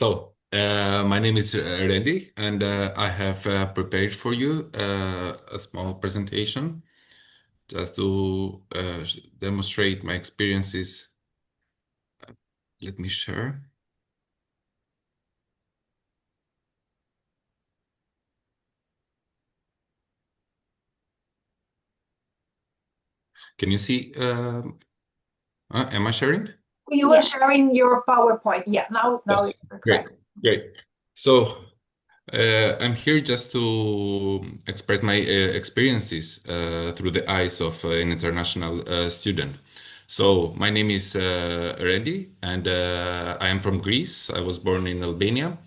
My name is Renti, and I have prepared for you a small presentation just to demonstrate my experiences. Let me share. Can you see? Am I sharing? You were sharing your PowerPoint. Yeah, now Yes. it's Great, correct. great. So I'm here just to express my experiences through the eyes of an international student. So my name is Randy, and I am from Greece. I was born in Albania,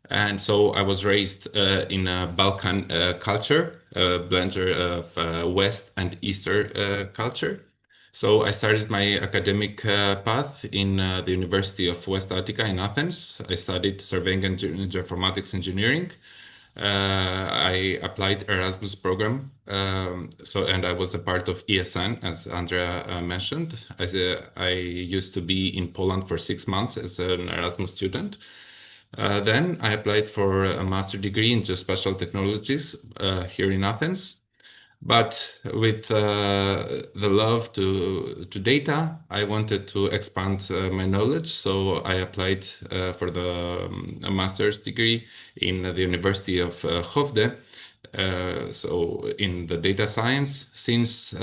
and so I was raised in a Balkan culture, a blender of West and Eastern culture. So I started my academic path in the University of West Attica in Athens. I studied surveying and geoinformatics engineering. I applied Erasmus program, and I was a part of ESN, as Andrea mentioned. I used to be in Poland for 6 months as an Erasmus student. Then I applied for a master degree in geospatial technologies here in Athens. But with the love to data, I wanted to expand my knowledge. So I applied for the a master's degree in the University of Hovde. So in the data science, since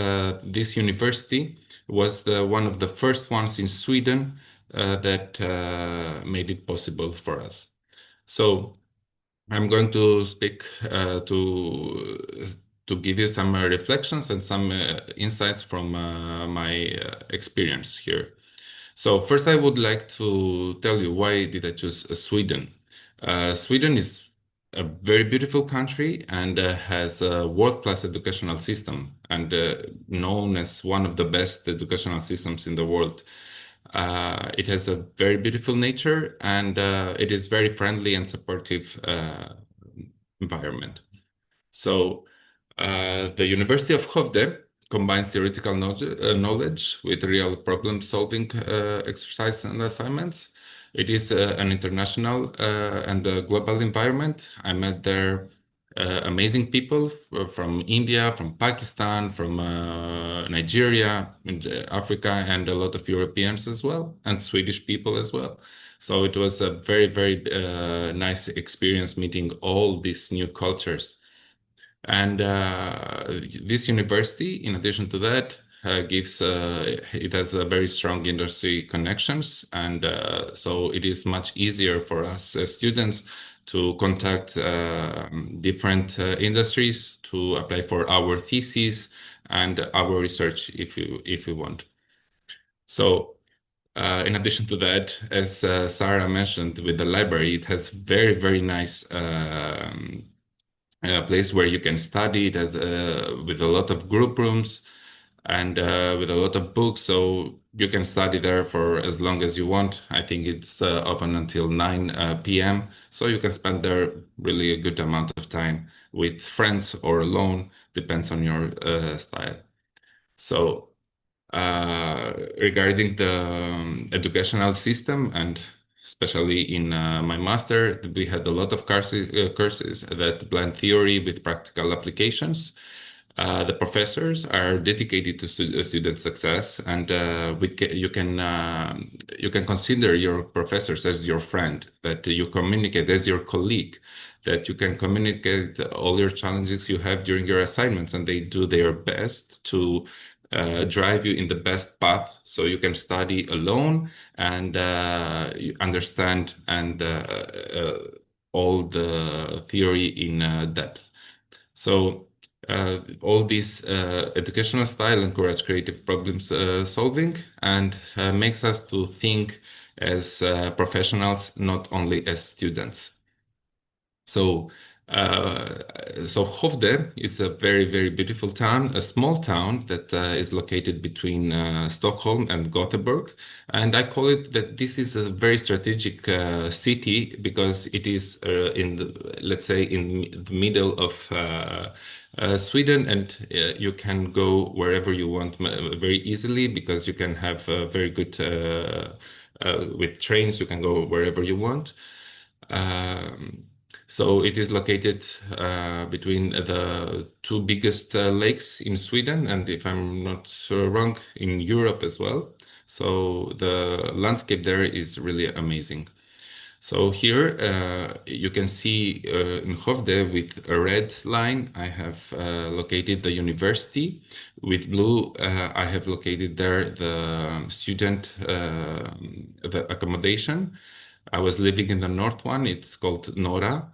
this university was one of the first ones in Sweden that made it possible for us. So I'm going to speak to give you some reflections and some insights from my experience here. So first, I would like to tell you why did I choose Sweden. Sweden is a very beautiful country and has a world-class educational system and known as one of the best educational systems in the world. It has a very beautiful nature and it is very friendly and supportive environment. So, the University of Hovde combines theoretical knowledge with real problem-solving exercises and assignments. It is an international and a global environment. I met there amazing people from India, from Pakistan, from Nigeria, and, Africa, and a lot of Europeans as well, and Swedish people as well. So it was a very, very nice experience meeting all these new cultures. And this university, in addition to that, gives it has a very strong industry connections, and so it is much easier for us as students to contact different industries to apply for our thesis and our research if you want. So. In addition to that, as Sarah mentioned, with the library, it has very, very nice a place where you can study. It has with a lot of group rooms and with a lot of books, so you can study there for as long as you want. I think it's open until 9 p.m. So you can spend there really a good amount of time with friends or alone, depends on your style. So regarding the educational system, and especially in my master, we had a lot of courses that blend theory with practical applications. The professors are dedicated to student success, and you can consider your professors as your friend, that you communicate as your colleague, that you can communicate all your challenges you have during your assignments, and they do their best to drive you in the best path so you can study alone and you understand and all the theory in depth. So all these educational style encourage creative problems solving and makes us to think as professionals, not only as students. So, so Hovde is a very, very beautiful town, a small town that is located between Stockholm and Gothenburg. And I call it that this is a very strategic city because it is in the, let's say, in the middle of Sweden, and you can go wherever you want very easily because you can have very good with trains. You can go wherever you want. Um, so it is located between the two biggest lakes in Sweden, and if I'm not wrong, in Europe as well. So the landscape there is really amazing. So here you can see in Hovde with a red line, I have located the university. With blue, I have located there the student, the accommodation. I was living in the north one. It's called Triangalen,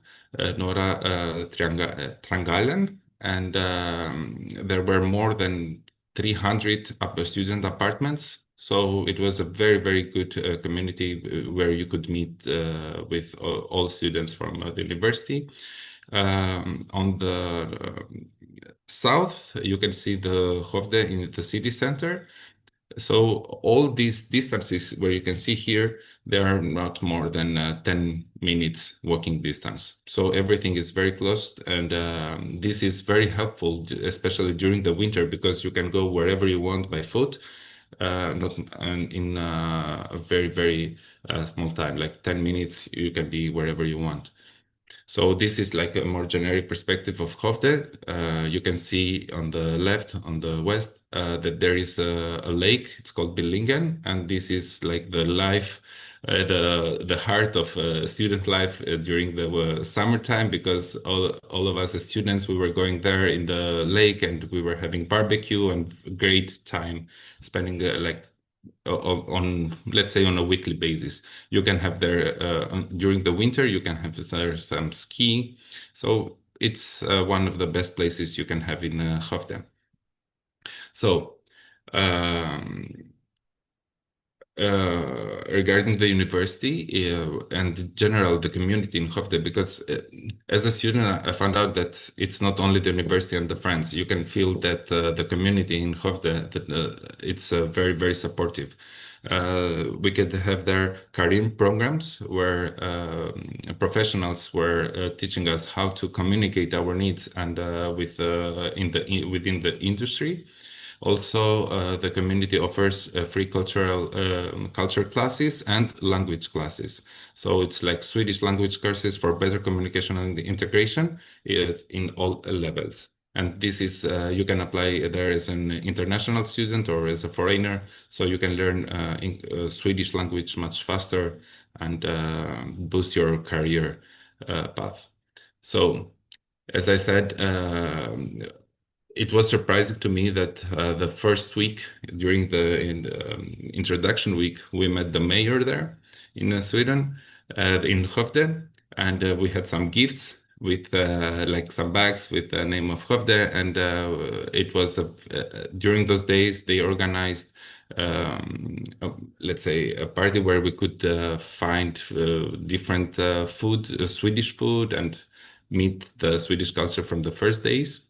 and there were more than 300 student apartments. So it was a very, very good community where you could meet with all students from the university. On the south, you can see the Hovde in the city center. So all these distances where you can see here, they are not more than 10 minutes walking distance. So everything is very close, and this is very helpful, especially during the winter, because you can go wherever you want by foot, not in a very, very small time, like 10 minutes, you can be wherever you want. So this is like a more generic perspective of Hovde. You can see on the left, on the west, that there is a lake. It's called Billingen, and this is like the life, the heart of student life during the summertime, because all of us as students, we were going there in the lake and we were having barbecue and great time spending like on, let's say, on a weekly basis. You can have there during the winter, you can have there some skiing. So it's one of the best places you can have in Hovde. So um, regarding the university and general the community in Hovde, because as a student I found out that it's not only the university and the friends. You can feel that the community in Hovde, that it's very, very supportive. We could have their career programs where professionals were teaching us how to communicate our needs and with within the industry. Also, the community offers free culture classes and language classes. So it's like Swedish language courses for better communication and integration in all levels. And this is you can apply there as an international student or as a foreigner, so you can learn Swedish language much faster and boost your career path. So, as I said, it was surprising to me that the first week during the introduction week, we met the mayor there in Sweden, in Skövde, and we had some gifts with like some bags with the name of Skövde, and it was during those days they organized. Let's say a party where we could find different food, Swedish food, and meet the Swedish culture from the first days.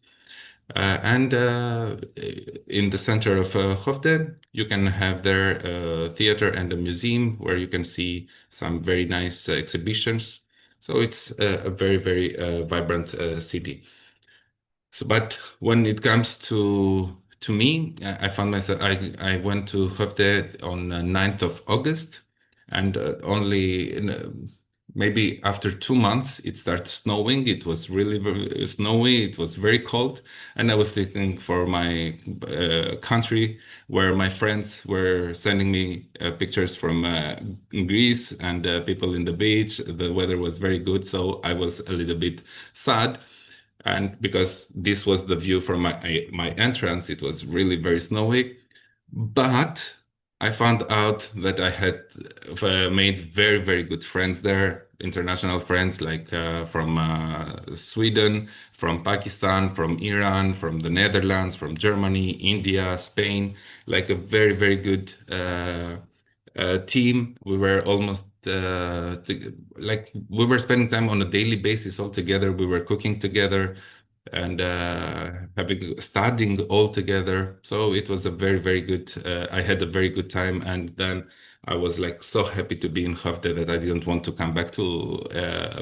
And in the center of Hofde, you can have their theater and a museum where you can see some very nice exhibitions. So it's a very, very vibrant city. So, but when it comes to me, I found myself. I went to Skövde on 9th of August, and only maybe after 2 months it started snowing. It was really very snowy. It was very cold, and I was thinking for my country where my friends were sending me pictures from Greece and people in the beach. The weather was very good, so I was a little bit sad. And because this was the view from my entrance, it was really very snowy. But I found out that I had made very, very good friends there, international friends like from Sweden, from Pakistan, from Iran, from the Netherlands, from Germany, India, Spain, like a very, very good team. We were almost like we were spending time on a daily basis all together. We were cooking together and having studying all together. So it was a very, very good. I had a very good time, and then I was like so happy to be in Hafte that I didn't want to come back to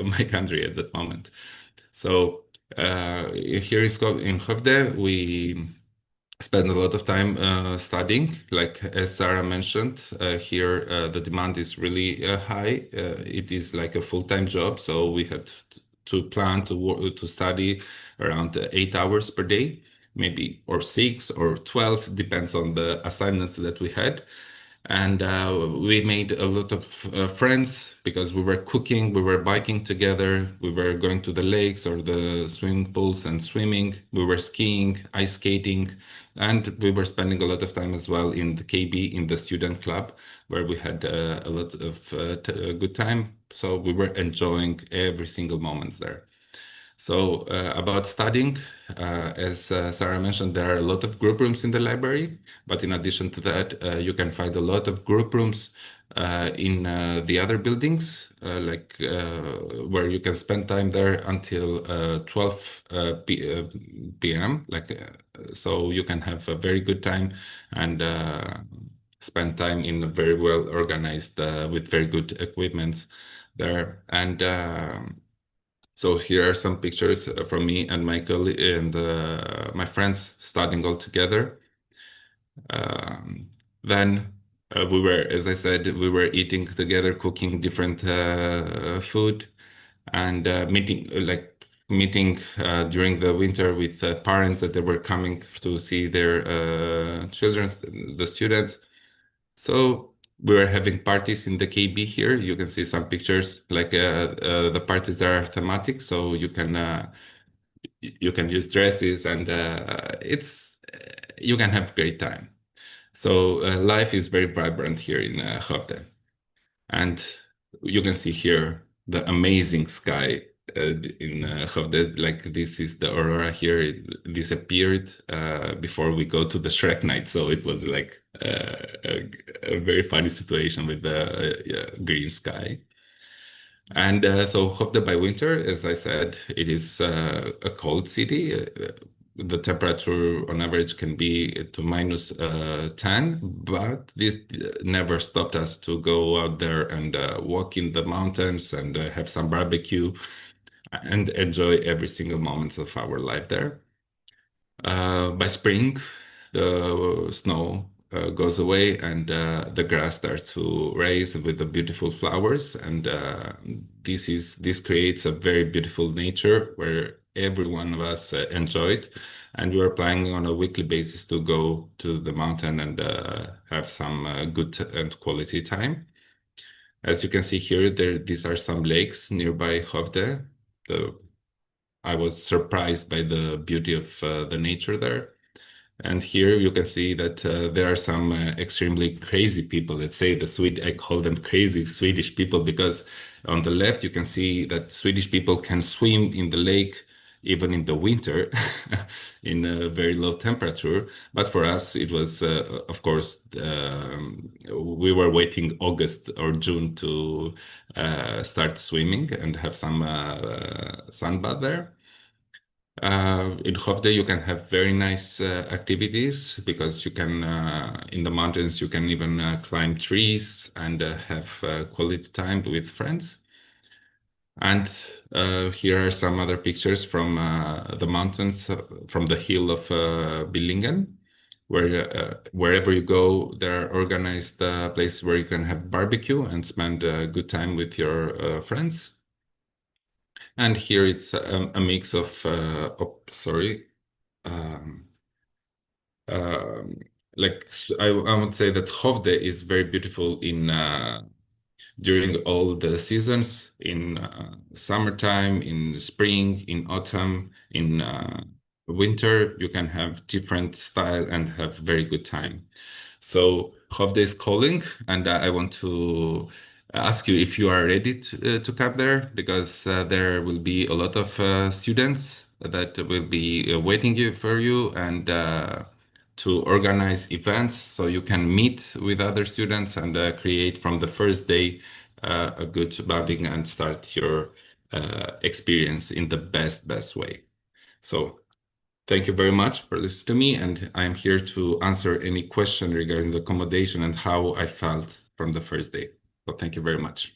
my country at that moment. So here in Hafte, we spend a lot of time studying. Like as Sarah mentioned, here the demand is really high. It is like a full-time job, so we had to plan to work, to study around 8 hours per day, maybe or 6 or 12, depends on the assignments that we had. And we made a lot of friends because we were cooking, we were biking together, we were going to the lakes or the swimming pools and swimming, we were skiing, ice skating, and we were spending a lot of time as well in the KB, in the student club, where we had a lot of good time. So we were enjoying every single moment there. So about studying, as Sarah mentioned, there are a lot of group rooms in the library, but in addition to that, you can find a lot of group rooms in the other buildings, where you can spend time there until 12 p.m. So you can have a very good time and spend time in a very well organized with very good equipments there. And so here are some pictures from me and Michael and my friends studying all together. Then we were, as I said, we were eating together, cooking different food, and meeting during the winter with parents that they were coming to see their children, the students. So we were having parties in the KB here. You can see some pictures, like the parties that are thematic, so you can use dresses and it's you can have great time. So life is very vibrant here in Hoofddorp. And you can see here the amazing sky in Hoofddorp. Like this is the aurora here. It disappeared before we go to the Shrek night. So it was like a very funny situation with the green sky. And so Hoofddorp by winter, as I said, it is a cold city. The temperature on average can be to minus 10, but this never stopped us to go out there and walk in the mountains and have some barbecue and enjoy every single moment of our life there. By spring, the snow goes away and the grass starts to raise with the beautiful flowers. And this creates a very beautiful nature where every one of us enjoyed. And we are planning on a weekly basis to go to the mountain and have some good and quality time. As you can see here, these are some lakes nearby Hovde. The I was surprised by the beauty of the nature there. And here you can see that there are some extremely crazy people. Let's say I call them crazy Swedish people because on the left you can see that Swedish people can swim in the lake even in the winter in a very low temperature. But for us, it was, of course, we were waiting August or June to start swimming and have some sunbath there. In Hovde, you can have very nice activities because you can, in the mountains, you can even climb trees and have quality time with friends. And here are some other pictures from the mountains, from the hill of Billingen, where wherever you go, there are organized places where you can have barbecue and spend a good time with your friends. And here is a mix of, sorry, um, um, I would say that Hovde is very beautiful in during all the seasons, in summertime, in spring, in autumn, in winter. You can have different style and have very good time. So Hovde is calling, and I want to ask you if you are ready to come there, because there will be a lot of students that will be waiting for you and to organize events so you can meet with other students and create from the first day a good bonding and start your experience in the best way. So thank you very much for listening to me, and I'm here to answer any question regarding the accommodation and how I felt from the first day. So thank you very much.